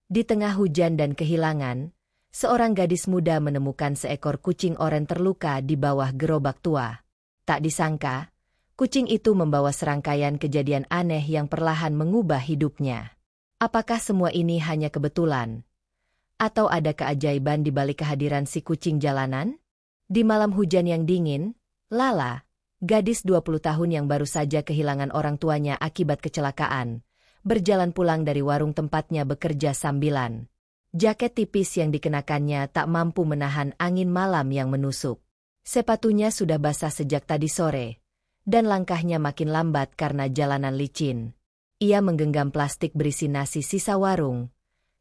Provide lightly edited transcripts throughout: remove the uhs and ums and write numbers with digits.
Di tengah hujan dan kehilangan, seorang gadis muda menemukan seekor kucing oranye terluka di bawah gerobak tua. Tak disangka, kucing itu membawa serangkaian kejadian aneh yang perlahan mengubah hidupnya. Apakah semua ini hanya kebetulan? Atau ada keajaiban di balik kehadiran si kucing jalanan? Di malam hujan yang dingin, Lala, gadis 20 tahun yang baru saja kehilangan orang tuanya akibat kecelakaan, berjalan pulang dari warung tempatnya bekerja sambilan. Jaket tipis yang dikenakannya tak mampu menahan angin malam yang menusuk. Sepatunya sudah basah sejak tadi sore, dan langkahnya makin lambat karena jalanan licin. Ia menggenggam plastik berisi nasi sisa warung,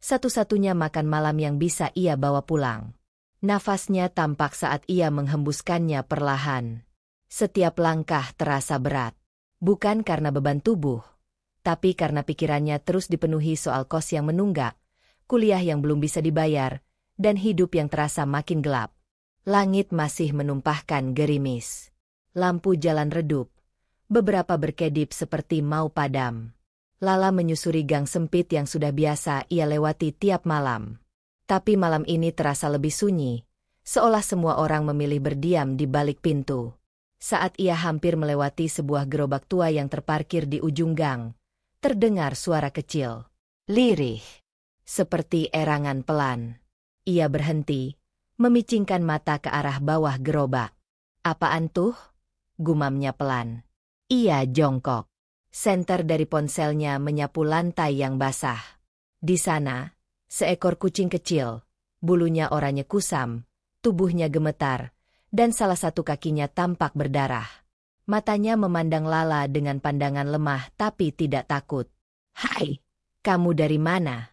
satu-satunya makan malam yang bisa ia bawa pulang. Nafasnya tampak saat ia menghembuskannya perlahan. Setiap langkah terasa berat, bukan karena beban tubuh, tapi karena pikirannya terus dipenuhi soal kos yang menunggak, kuliah yang belum bisa dibayar, dan hidup yang terasa makin gelap. Langit masih menumpahkan gerimis. Lampu jalan redup, beberapa berkedip seperti mau padam. Lala menyusuri gang sempit yang sudah biasa ia lewati tiap malam. Tapi malam ini terasa lebih sunyi, seolah semua orang memilih berdiam di balik pintu. Saat ia hampir melewati sebuah gerobak tua yang terparkir di ujung gang, terdengar suara kecil, lirih, seperti erangan pelan. Ia berhenti, memicingkan mata ke arah bawah gerobak. "Apaan tuh?" gumamnya pelan. Ia jongkok. Senter dari ponselnya menyapu lantai yang basah. Di sana, seekor kucing kecil, bulunya oranye kusam, tubuhnya gemetar, dan salah satu kakinya tampak berdarah. Matanya memandang Lala dengan pandangan lemah tapi tidak takut. "Hai, kamu dari mana?"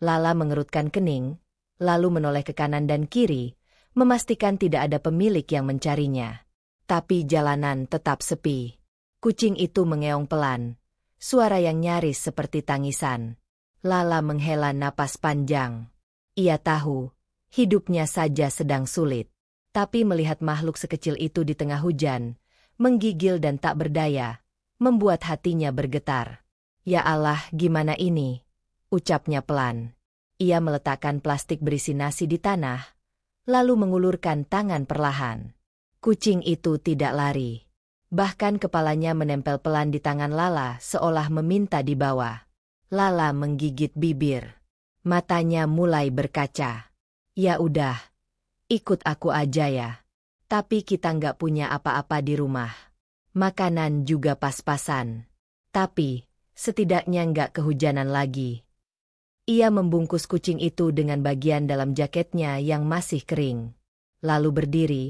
Lala mengerutkan kening, lalu menoleh ke kanan dan kiri, memastikan tidak ada pemilik yang mencarinya. Tapi jalanan tetap sepi. Kucing itu mengeong pelan, suara yang nyaris seperti tangisan. Lala menghela napas panjang. Ia tahu, hidupnya saja sedang sulit. Tapi melihat makhluk sekecil itu di tengah hujan, menggigil dan tak berdaya, membuat hatinya bergetar. "Ya Allah, gimana ini?" ucapnya pelan. Ia meletakkan plastik berisi nasi di tanah, lalu mengulurkan tangan perlahan. Kucing itu tidak lari. Bahkan kepalanya menempel pelan di tangan Lala seolah meminta dibawa. Lala menggigit bibir. Matanya mulai berkaca. "Ya udah, ikut aku aja ya. Tapi kita nggak punya apa-apa di rumah. Makanan juga pas-pasan. Tapi, setidaknya nggak kehujanan lagi." Ia membungkus kucing itu dengan bagian dalam jaketnya yang masih kering. Lalu berdiri,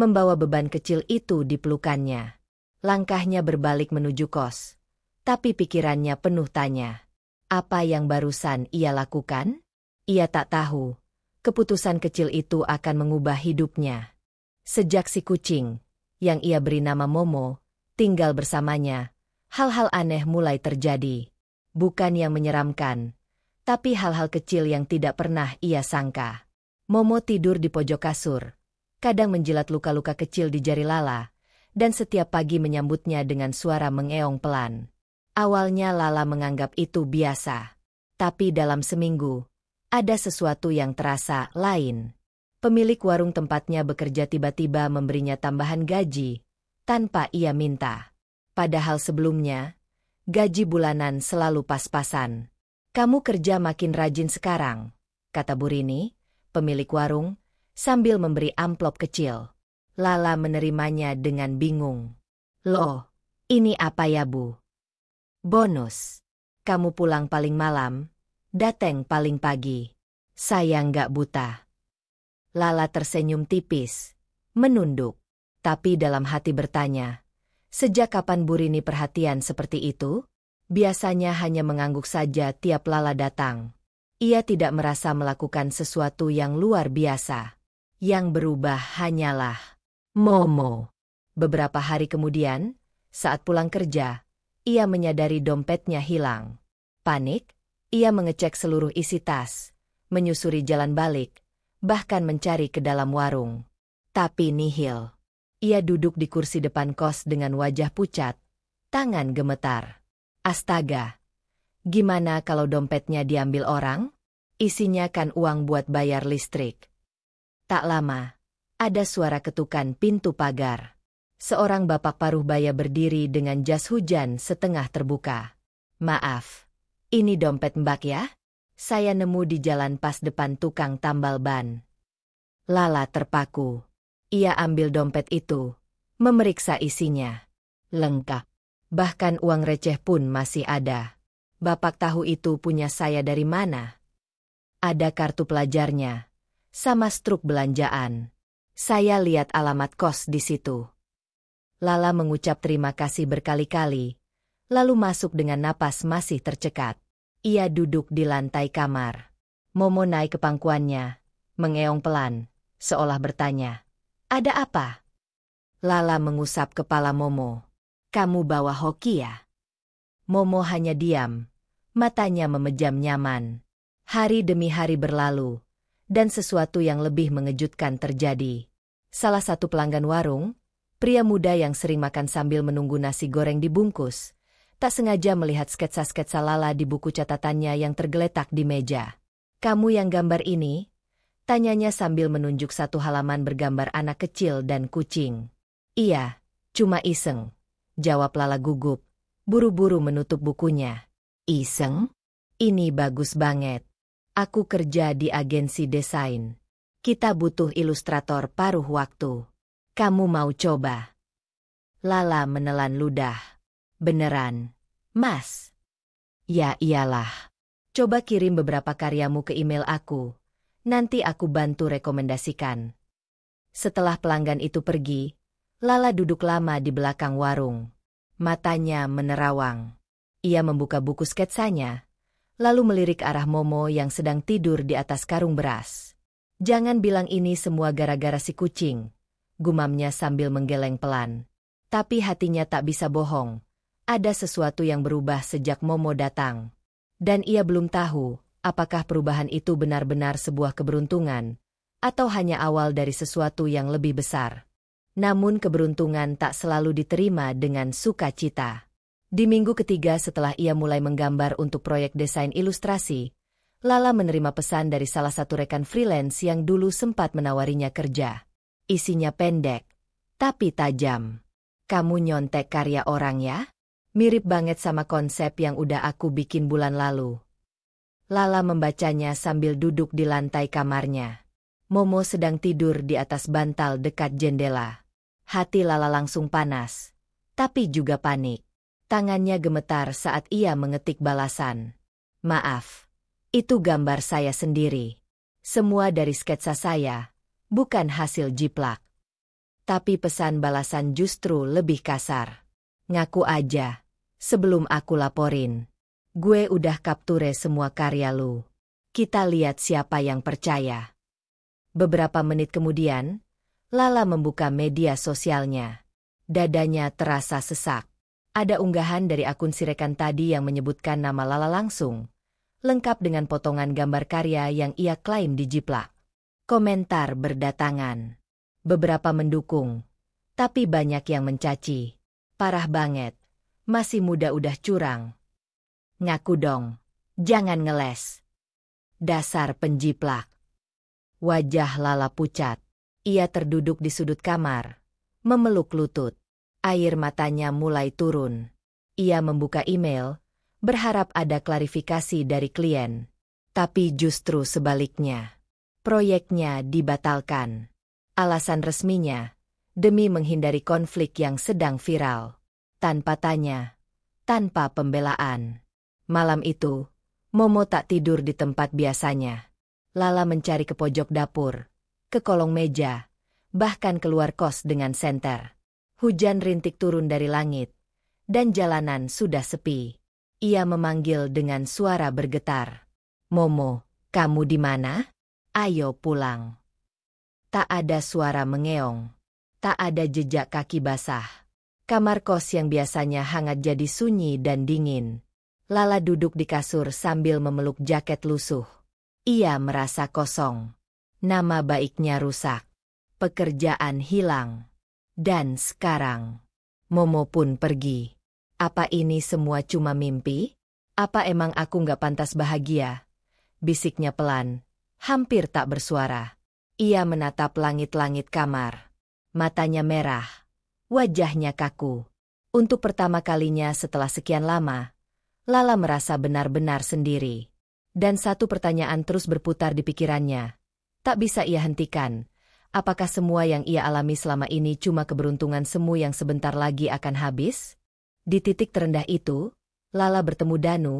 membawa beban kecil itu di pelukannya. Langkahnya berbalik menuju kos. Tapi pikirannya penuh tanya. Apa yang barusan ia lakukan? Ia tak tahu. Keputusan kecil itu akan mengubah hidupnya. Sejak si kucing, yang ia beri nama Momo, tinggal bersamanya, hal-hal aneh mulai terjadi. Bukan yang menyeramkan, tapi hal-hal kecil yang tidak pernah ia sangka. Momo tidur di pojok kasur, kadang menjilat luka-luka kecil di jari Lala, dan setiap pagi menyambutnya dengan suara mengeong pelan. Awalnya Lala menganggap itu biasa. Tapi dalam seminggu, ada sesuatu yang terasa lain. Pemilik warung tempatnya bekerja tiba-tiba memberinya tambahan gaji, tanpa ia minta. Padahal sebelumnya, gaji bulanan selalu pas-pasan. "Kamu kerja makin rajin sekarang," kata Bu Rini, pemilik warung, sambil memberi amplop kecil. Lala menerimanya dengan bingung. "Loh, ini apa ya Bu?" "Bonus. Kamu pulang paling malam, dateng paling pagi. Saya nggak buta." Lala tersenyum tipis, menunduk. Tapi dalam hati bertanya, sejak kapan Bu Rini perhatian seperti itu? Biasanya hanya mengangguk saja tiap Lala datang. Ia tidak merasa melakukan sesuatu yang luar biasa. Yang berubah hanyalah Momo. Beberapa hari kemudian, saat pulang kerja, ia menyadari dompetnya hilang. Panik, ia mengecek seluruh isi tas, menyusuri jalan balik, bahkan mencari ke dalam warung. Tapi nihil. Ia duduk di kursi depan kos dengan wajah pucat, tangan gemetar. Astaga! Gimana kalau dompetnya diambil orang? Isinya kan uang buat bayar listrik. Tak lama, ada suara ketukan pintu pagar. Seorang bapak paruh baya berdiri dengan jas hujan setengah terbuka. Maaf, ini dompet Mbak ya? Saya nemu di jalan pas depan tukang tambal ban. Lala terpaku. Ia ambil dompet itu, memeriksa isinya. Lengkap. Bahkan uang receh pun masih ada. Bapak tahu itu punya saya dari mana? Ada kartu pelajarnya, sama struk belanjaan. Saya lihat alamat kos di situ. Lala mengucap terima kasih berkali-kali, lalu masuk dengan napas masih tercekat. Ia duduk di lantai kamar. Momo naik ke pangkuannya, mengeong pelan, seolah bertanya, "Ada apa?" Lala mengusap kepala Momo. "Kamu bawa hoki ya?" Momo hanya diam, matanya memejam nyaman. Hari demi hari berlalu, dan sesuatu yang lebih mengejutkan terjadi. Salah satu pelanggan warung, pria muda yang sering makan sambil menunggu nasi goreng dibungkus, tak sengaja melihat sketsa-sketsa Lala di buku catatannya yang tergeletak di meja. "Kamu yang gambar ini?" tanyanya sambil menunjuk satu halaman bergambar anak kecil dan kucing. "Iya, cuma iseng," jawab Lala gugup, buru-buru menutup bukunya. "Iseng? Ini bagus banget. Aku kerja di agensi desain. Kita butuh ilustrator paruh waktu. Kamu mau coba?" Lala menelan ludah. "Beneran, Mas?" "Ya iyalah. Coba kirim beberapa karyamu ke email aku. Nanti aku bantu rekomendasikan." Setelah pelanggan itu pergi, Lala duduk lama di belakang warung. Matanya menerawang. Ia membuka buku sketsanya, lalu melirik arah Momo yang sedang tidur di atas karung beras. "Jangan bilang ini semua gara-gara si kucing," gumamnya sambil menggeleng pelan. Tapi hatinya tak bisa bohong. Ada sesuatu yang berubah sejak Momo datang. Dan ia belum tahu, apakah perubahan itu benar-benar sebuah keberuntungan, atau hanya awal dari sesuatu yang lebih besar. Namun keberuntungan tak selalu diterima dengan sukacita. Di minggu ketiga setelah ia mulai menggambar untuk proyek desain ilustrasi, Lala menerima pesan dari salah satu rekan freelance yang dulu sempat menawarinya kerja. Isinya pendek, tapi tajam. "Kamu nyontek karya orang ya? Mirip banget sama konsep yang udah aku bikin bulan lalu." Lala membacanya sambil duduk di lantai kamarnya. Momo sedang tidur di atas bantal dekat jendela. Hati Lala langsung panas, tapi juga panik. Tangannya gemetar saat ia mengetik balasan. "Maaf, itu gambar saya sendiri. Semua dari sketsa saya, bukan hasil jiplak." Tapi pesan balasan justru lebih kasar. "Ngaku aja. Sebelum aku laporin. Gue udah kapture semua karya lu. Kita lihat siapa yang percaya." Beberapa menit kemudian, Lala membuka media sosialnya. Dadanya terasa sesak. Ada unggahan dari akun si rekan tadi yang menyebutkan nama Lala langsung, lengkap dengan potongan gambar karya yang ia klaim dijiplak. Komentar berdatangan. Beberapa mendukung, tapi banyak yang mencaci. "Parah banget. Masih muda udah curang. Ngaku dong. Jangan ngeles. Dasar penjiplak." Wajah Lala pucat. Ia terduduk di sudut kamar, memeluk lutut. Air matanya mulai turun. Ia membuka email, berharap ada klarifikasi dari klien. Tapi justru sebaliknya. Proyeknya dibatalkan. Alasan resminya, demi menghindari konflik yang sedang viral. Tanpa tanya, tanpa pembelaan. Malam itu, Momo tak tidur di tempat biasanya. Lala mencari ke pojok dapur, ke kolong meja, bahkan keluar kos dengan senter. Hujan rintik turun dari langit, dan jalanan sudah sepi. Ia memanggil dengan suara bergetar. "Momo, kamu di mana? Ayo pulang." Tak ada suara mengeong. Tak ada jejak kaki basah. Kamar kos yang biasanya hangat jadi sunyi dan dingin. Lala duduk di kasur sambil memeluk jaket lusuh. Ia merasa kosong. Nama baiknya rusak. Pekerjaan hilang. Dan sekarang, Momo pun pergi. Apa ini semua cuma mimpi? Apa emang aku nggak pantas bahagia? bisiknya pelan, hampir tak bersuara. Ia menatap langit-langit kamar. Matanya merah, wajahnya kaku. Untuk pertama kalinya setelah sekian lama, Lala merasa benar-benar sendiri. Dan satu pertanyaan terus berputar di pikirannya. Tak bisa ia hentikan. Apakah semua yang ia alami selama ini cuma keberuntungan semu yang sebentar lagi akan habis? Di titik terendah itu, Lala bertemu Danu,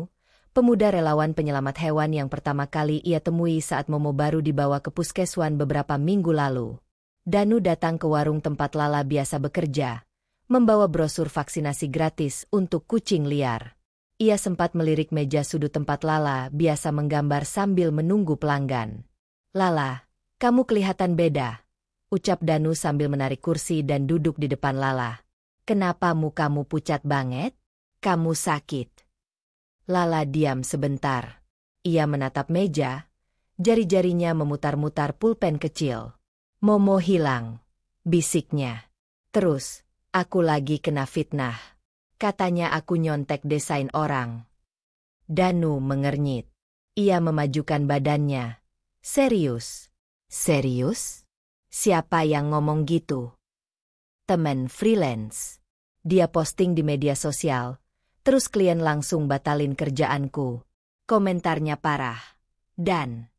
pemuda relawan penyelamat hewan yang pertama kali ia temui saat Momo baru dibawa ke puskeswan beberapa minggu lalu. Danu datang ke warung tempat Lala biasa bekerja, membawa brosur vaksinasi gratis untuk kucing liar. Ia sempat melirik meja sudut tempat Lala biasa menggambar sambil menunggu pelanggan. "Lala, kamu kelihatan beda," ucap Danu sambil menarik kursi dan duduk di depan Lala. "Kenapa mukamu pucat banget? Kamu sakit?" Lala diam sebentar. Ia menatap meja, jari-jarinya memutar-mutar pulpen kecil. "Momo hilang," bisiknya. "Terus, aku lagi kena fitnah. Katanya aku nyontek desain orang." Danu mengernyit. Ia memajukan badannya. "Serius? Serius? Siapa yang ngomong gitu?" "Temen freelance. Dia posting di media sosial. Terus klien langsung batalin kerjaanku. Komentarnya parah. Dan..."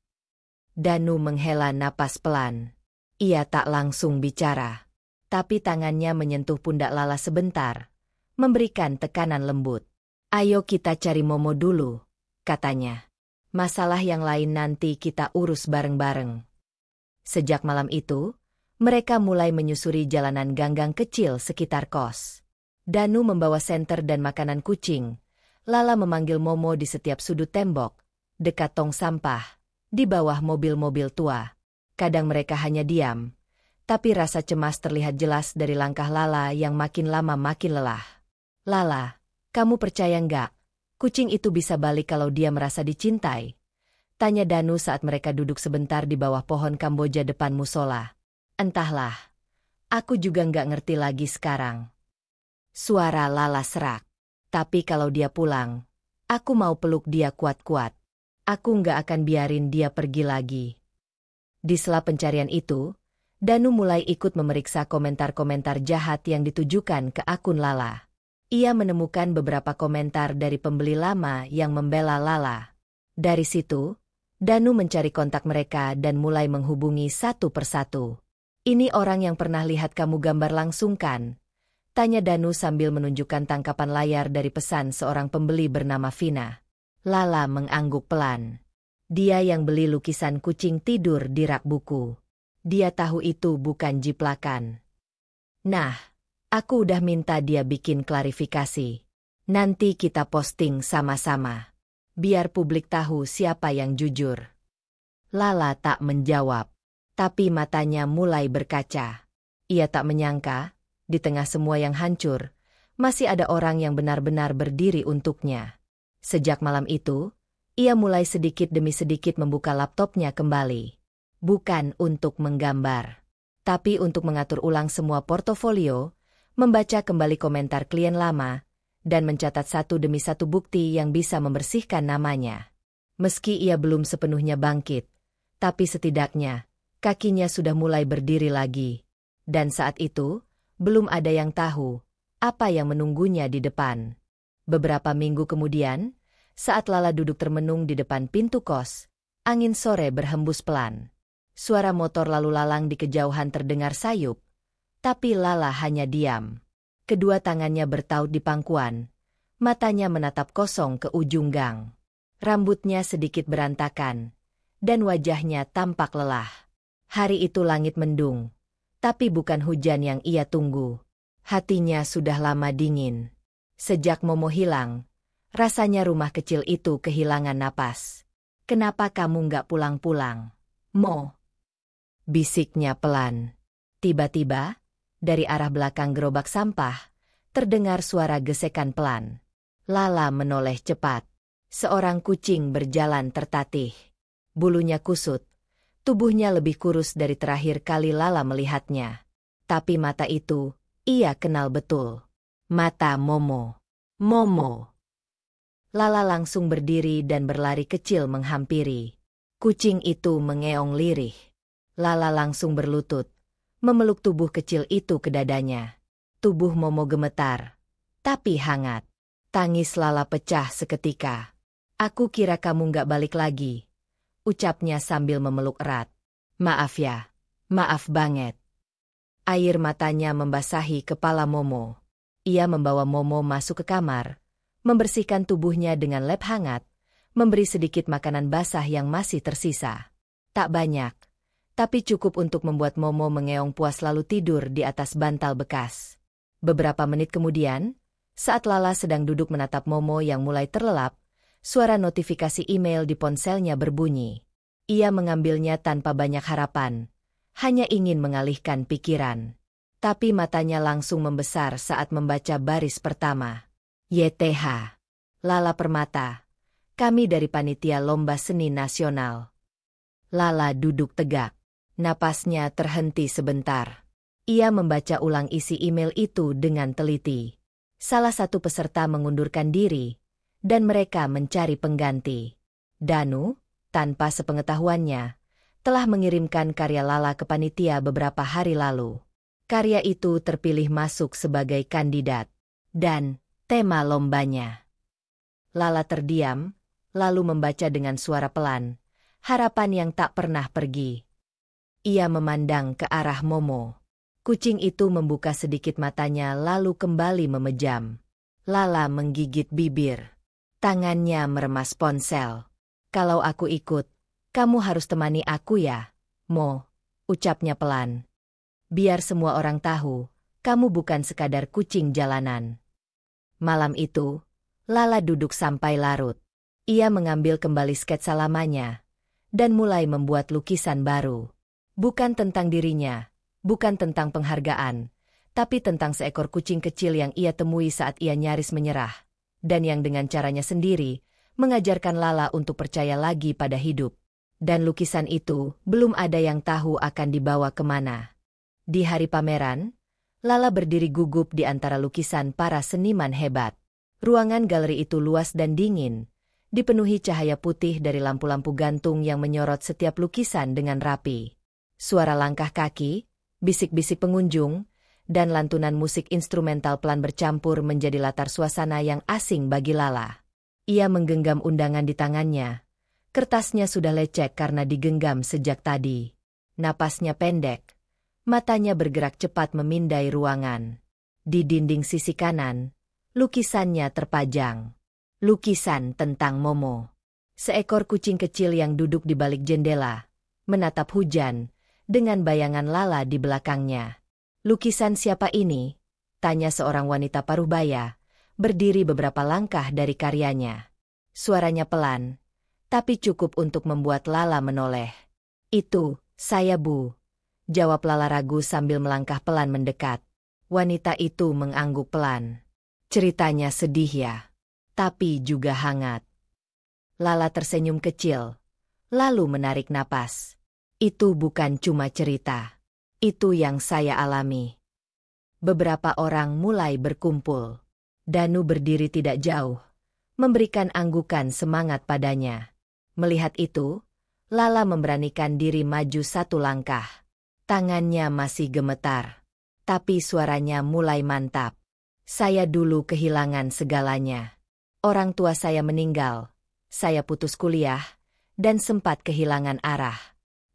Danu menghela napas pelan. Ia tak langsung bicara. Tapi tangannya menyentuh pundak Lala sebentar, memberikan tekanan lembut. "Ayo kita cari Momo dulu," katanya. "Masalah yang lain nanti kita urus bareng-bareng." Sejak malam itu, mereka mulai menyusuri jalanan ganggang kecil sekitar kos. Danu membawa senter dan makanan kucing. Lala memanggil Momo di setiap sudut tembok, dekat tong sampah, di bawah mobil-mobil tua. Kadang mereka hanya diam, tapi rasa cemas terlihat jelas dari langkah Lala yang makin lama makin lelah. "Lala, kamu percaya nggak? Kucing itu bisa balik kalau dia merasa dicintai?" tanya Danu saat mereka duduk sebentar di bawah pohon Kamboja depan musola. "Entahlah. Aku juga nggak ngerti lagi sekarang." Suara Lala serak. "Tapi kalau dia pulang, aku mau peluk dia kuat-kuat. Aku nggak akan biarin dia pergi lagi." Di sela pencarian itu, Danu mulai ikut memeriksa komentar-komentar jahat yang ditujukan ke akun Lala. Ia menemukan beberapa komentar dari pembeli lama yang membela Lala. Dari situ, Danu mencari kontak mereka dan mulai menghubungi satu persatu. "Ini orang yang pernah lihat kamu gambar langsung kan?" tanya Danu sambil menunjukkan tangkapan layar dari pesan seorang pembeli bernama Vina. Lala mengangguk pelan. "Dia yang beli lukisan kucing tidur di rak buku. Dia tahu itu bukan jiplakan. Nah, aku udah minta dia bikin klarifikasi. Nanti kita posting sama-sama. Biar publik tahu siapa yang jujur." Lala tak menjawab, tapi matanya mulai berkaca. Ia tak menyangka, di tengah semua yang hancur, masih ada orang yang benar-benar berdiri untuknya. Sejak malam itu, ia mulai sedikit demi sedikit membuka laptopnya kembali. Bukan untuk menggambar, tapi untuk mengatur ulang semua portofolio, membaca kembali komentar klien lama, dan mencatat satu demi satu bukti yang bisa membersihkan namanya. Meski ia belum sepenuhnya bangkit, tapi setidaknya, kakinya sudah mulai berdiri lagi. Dan saat itu, belum ada yang tahu apa yang menunggunya di depan. Beberapa minggu kemudian, saat Lala duduk termenung di depan pintu kos, angin sore berhembus pelan. Suara motor lalu lalang di kejauhan terdengar sayup, tapi Lala hanya diam. Kedua tangannya bertaut di pangkuan, matanya menatap kosong ke ujung gang. Rambutnya sedikit berantakan, dan wajahnya tampak lelah. Hari itu langit mendung, tapi bukan hujan yang ia tunggu. Hatinya sudah lama dingin. Sejak Momo hilang, rasanya rumah kecil itu kehilangan napas. "Kenapa kamu nggak pulang-pulang, Mo?" bisiknya pelan. Tiba-tiba, dari arah belakang gerobak sampah, terdengar suara gesekan pelan. Lala menoleh cepat. Seorang kucing berjalan tertatih. Bulunya kusut, tubuhnya lebih kurus dari terakhir kali Lala melihatnya. Tapi mata itu, ia kenal betul. Mata Momo. Momo. Lala langsung berdiri dan berlari kecil menghampiri. Kucing itu mengeong lirih. Lala langsung berlutut, memeluk tubuh kecil itu ke dadanya. Tubuh Momo gemetar, tapi hangat. Tangis Lala pecah seketika. "Aku kira kamu nggak balik lagi," ucapnya sambil memeluk erat. "Maaf ya, maaf banget." Air matanya membasahi kepala Momo. Ia membawa Momo masuk ke kamar, membersihkan tubuhnya dengan lap hangat, memberi sedikit makanan basah yang masih tersisa. Tak banyak, tapi cukup untuk membuat Momo mengeong puas lalu tidur di atas bantal bekas. Beberapa menit kemudian, saat Lala sedang duduk menatap Momo yang mulai terlelap, suara notifikasi email di ponselnya berbunyi. Ia mengambilnya tanpa banyak harapan, hanya ingin mengalihkan pikiran. Tapi matanya langsung membesar saat membaca baris pertama. YTH. Lala Permata. Kami dari Panitia Lomba Seni Nasional. Lala duduk tegak. Napasnya terhenti sebentar. Ia membaca ulang isi email itu dengan teliti. Salah satu peserta mengundurkan diri, dan mereka mencari pengganti. Danu, tanpa sepengetahuannya, telah mengirimkan karya Lala ke panitia beberapa hari lalu. Karya itu terpilih masuk sebagai kandidat. Dan tema lombanya. Lala terdiam, lalu membaca dengan suara pelan, harapan yang tak pernah pergi. Ia memandang ke arah Momo. Kucing itu membuka sedikit matanya lalu kembali memejam. Lala menggigit bibir. Tangannya meremas ponsel. "Kalau aku ikut, kamu harus temani aku ya, Mo," ucapnya pelan. "Biar semua orang tahu, kamu bukan sekadar kucing jalanan." Malam itu, Lala duduk sampai larut. Ia mengambil kembali sketsa lamanya, dan mulai membuat lukisan baru. Bukan tentang dirinya, bukan tentang penghargaan, tapi tentang seekor kucing kecil yang ia temui saat ia nyaris menyerah, dan yang dengan caranya sendiri, mengajarkan Lala untuk percaya lagi pada hidup. Dan lukisan itu, belum ada yang tahu akan dibawa kemana. Di hari pameran, Lala berdiri gugup di antara lukisan para seniman hebat. Ruangan galeri itu luas dan dingin, dipenuhi cahaya putih dari lampu-lampu gantung yang menyorot setiap lukisan dengan rapi. Suara langkah kaki, bisik-bisik pengunjung, dan lantunan musik instrumental pelan bercampur menjadi latar suasana yang asing bagi Lala. Ia menggenggam undangan di tangannya. Kertasnya sudah lecek karena digenggam sejak tadi. Napasnya pendek. Matanya bergerak cepat memindai ruangan. Di dinding sisi kanan, lukisannya terpajang. Lukisan tentang Momo. Seekor kucing kecil yang duduk di balik jendela, menatap hujan, dengan bayangan Lala di belakangnya. "Lukisan siapa ini?" tanya seorang wanita paruh baya, berdiri beberapa langkah dari karyanya. Suaranya pelan, tapi cukup untuk membuat Lala menoleh. "Itu, saya Bu," jawab Lala ragu sambil melangkah pelan mendekat. Wanita itu mengangguk pelan. "Ceritanya sedih ya, tapi juga hangat." Lala tersenyum kecil, lalu menarik napas. "Itu bukan cuma cerita. Itu yang saya alami." Beberapa orang mulai berkumpul. Danu berdiri tidak jauh, memberikan anggukan semangat padanya. Melihat itu, Lala memberanikan diri maju satu langkah. Tangannya masih gemetar, tapi suaranya mulai mantap. "Saya dulu kehilangan segalanya. Orang tua saya meninggal, saya putus kuliah, dan sempat kehilangan arah.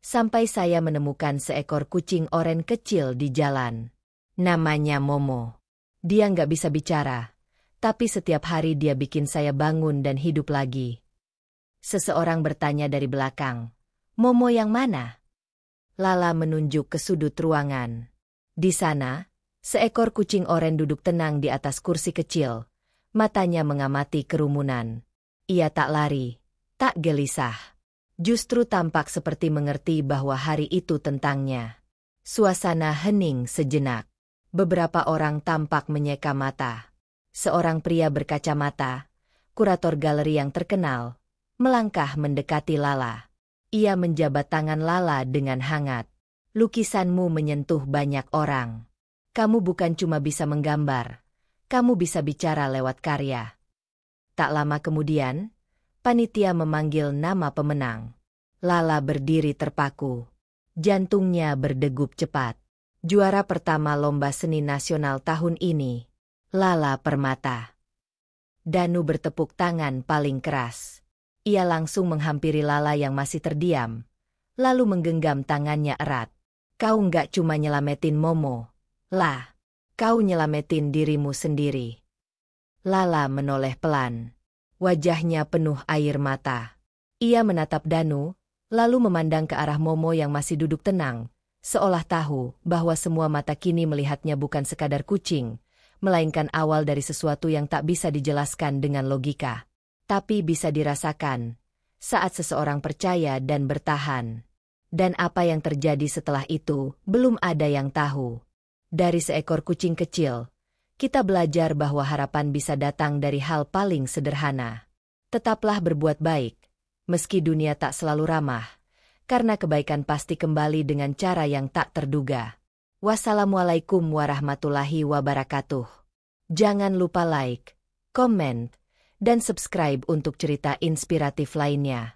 Sampai saya menemukan seekor kucing oranye kecil di jalan. Namanya Momo. Dia nggak bisa bicara, tapi setiap hari dia bikin saya bangun dan hidup lagi." Seseorang bertanya dari belakang, "Momo yang mana?" Lala menunjuk ke sudut ruangan. Di sana, seekor kucing oranye duduk tenang di atas kursi kecil, matanya mengamati kerumunan. Ia tak lari, tak gelisah. Justru tampak seperti mengerti bahwa hari itu tentangnya. Suasana hening sejenak. Beberapa orang tampak menyeka mata. Seorang pria berkacamata, kurator galeri yang terkenal, melangkah mendekati Lala. Ia menjabat tangan Lala dengan hangat. "Lukisanmu menyentuh banyak orang. Kamu bukan cuma bisa menggambar, kamu bisa bicara lewat karya." Tak lama kemudian, panitia memanggil nama pemenang. Lala berdiri terpaku. Jantungnya berdegup cepat. Juara pertama lomba seni nasional tahun ini, Lala Permata. Danu bertepuk tangan paling keras. Ia langsung menghampiri Lala yang masih terdiam, lalu menggenggam tangannya erat. Kau nggak cuma nyelamatin Momo, lah. Kau nyelamatin dirimu sendiri. Lala menoleh pelan. Wajahnya penuh air mata. Ia menatap Danu, lalu memandang ke arah Momo yang masih duduk tenang, seolah tahu bahwa semua mata kini melihatnya bukan sekadar kucing, melainkan awal dari sesuatu yang tak bisa dijelaskan dengan logika, tapi bisa dirasakan saat seseorang percaya dan bertahan. Dan apa yang terjadi setelah itu, belum ada yang tahu. Dari seekor kucing kecil, kita belajar bahwa harapan bisa datang dari hal paling sederhana. Tetaplah berbuat baik, meski dunia tak selalu ramah, karena kebaikan pasti kembali dengan cara yang tak terduga. Wassalamualaikum warahmatullahi wabarakatuh. Jangan lupa like, komen, dan subscribe untuk cerita inspiratif lainnya.